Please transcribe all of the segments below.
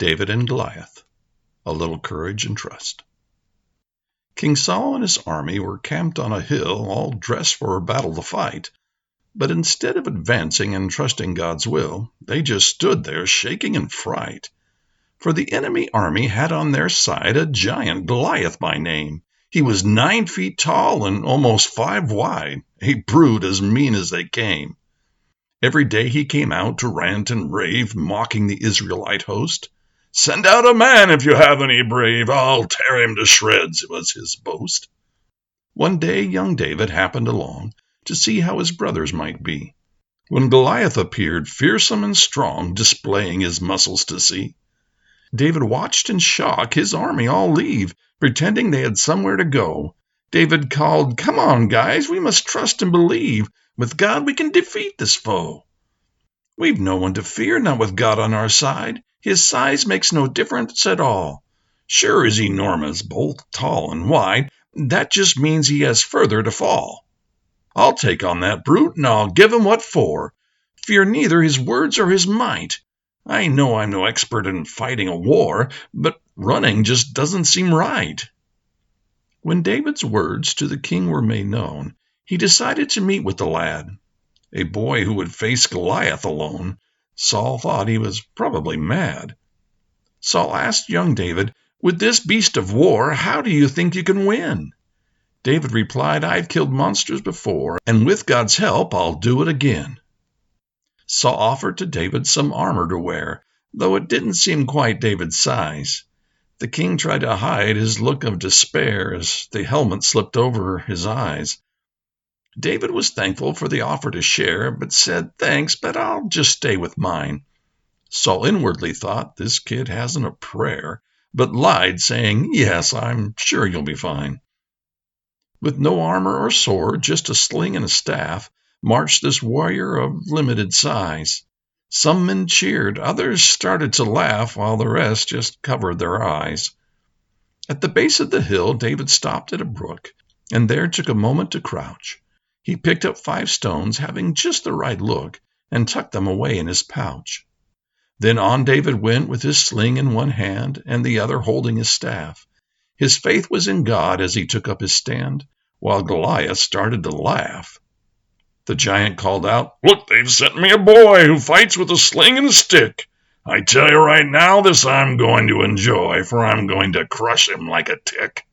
David and Goliath, a little courage and trust. King Saul and his army were camped on a hill, all dressed for a battle to fight. But instead of advancing and trusting God's will, they just stood there shaking in fright. For the enemy army had on their side a giant, Goliath by name. He was 9 feet tall and almost 5 wide, a brute as mean as they came. Every day he came out to rant and rave, mocking the Israelite host. "Send out a man if you have any brave, I'll tear him to shreds," was his boast. One day young David happened along to see how his brothers might be, when Goliath appeared, fearsome and strong, displaying his muscles to see. David watched in shock his army all leave, pretending they had somewhere to go. David called, "Come on, guys, we must trust and believe. With God we can defeat this foe. We've no one to fear, not with God on our side. His size makes no difference at all. Sure is enormous, both tall and wide. That just means he has further to fall. I'll take on that brute, and I'll give him what for. Fear neither his words or his might. I know I'm no expert in fighting a war, but running just doesn't seem right." When David's words to the king were made known, he decided to meet with the lad, a boy who would face Goliath alone. Saul thought he was probably mad. Saul asked young David, "With this beast of war, how do you think you can win?" David replied, "I've killed monsters before, and with God's help I'll do it again." Saul offered to David some armor to wear, though it didn't seem quite David's size. The king tried to hide his look of despair as the helmet slipped over his eyes. David was thankful for the offer to share, but said, "Thanks, but I'll just stay with mine." Saul inwardly thought, "This kid hasn't a prayer," but lied, saying, "Yes, I'm sure you'll be fine." With no armor or sword, just a sling and a staff, marched this warrior of limited size. Some men cheered, others started to laugh, while the rest just covered their eyes. At the base of the hill, David stopped at a brook, and there took a moment to crouch. He picked up 5 stones, having just the right look, and tucked them away in his pouch. Then on David went with his sling in one hand and the other holding his staff. His faith was in God as he took up his stand, while Goliath started to laugh. The giant called out, "Look, they've sent me a boy who fights with a sling and a stick. I tell you right now, this I'm going to enjoy, for I'm going to crush him like a tick."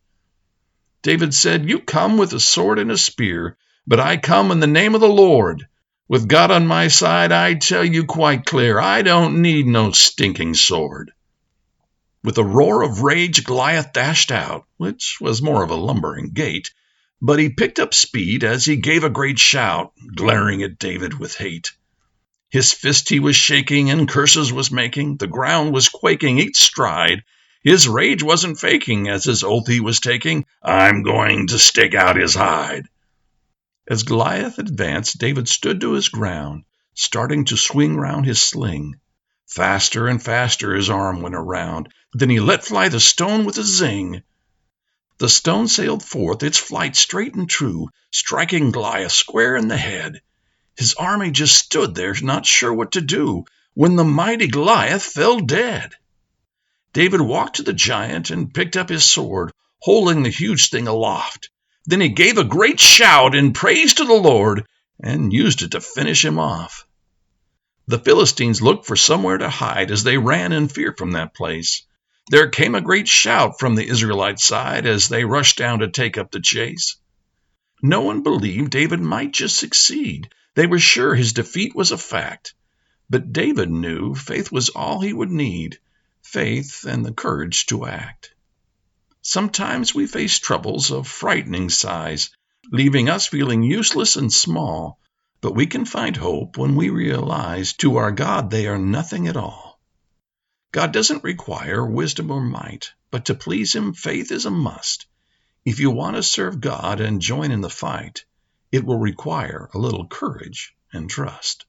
David said, "You come with a sword and a spear, but I come in the name of the Lord. With God on my side, I tell you quite clear, I don't need no stinking sword." With a roar of rage, Goliath dashed out, which was more of a lumbering gait, but he picked up speed as he gave a great shout, glaring at David with hate. His fist he was shaking and curses was making, the ground was quaking each stride. His rage wasn't faking as his oath he was taking, "I'm going to stake out his hide." As Goliath advanced, David stood to his ground, starting to swing round his sling. Faster and faster his arm went around. Then he let fly the stone with a zing. The stone sailed forth its flight straight and true, striking Goliath square in the head. His army just stood there, not sure what to do, when the mighty Goliath fell dead. David walked to the giant and picked up his sword, holding the huge thing aloft. Then he gave a great shout in praise to the Lord and used it to finish him off. The Philistines looked for somewhere to hide as they ran in fear from that place. There came a great shout from the Israelite side as they rushed down to take up the chase. No one believed David might just succeed. They were sure his defeat was a fact. But David knew faith was all he would need, faith and the courage to act. Sometimes we face troubles of frightening size, leaving us feeling useless and small, but we can find hope when we realize to our God they are nothing at all. God doesn't require wisdom or might, but to please him, faith is a must. If you want to serve God and join in the fight, it will require a little courage and trust.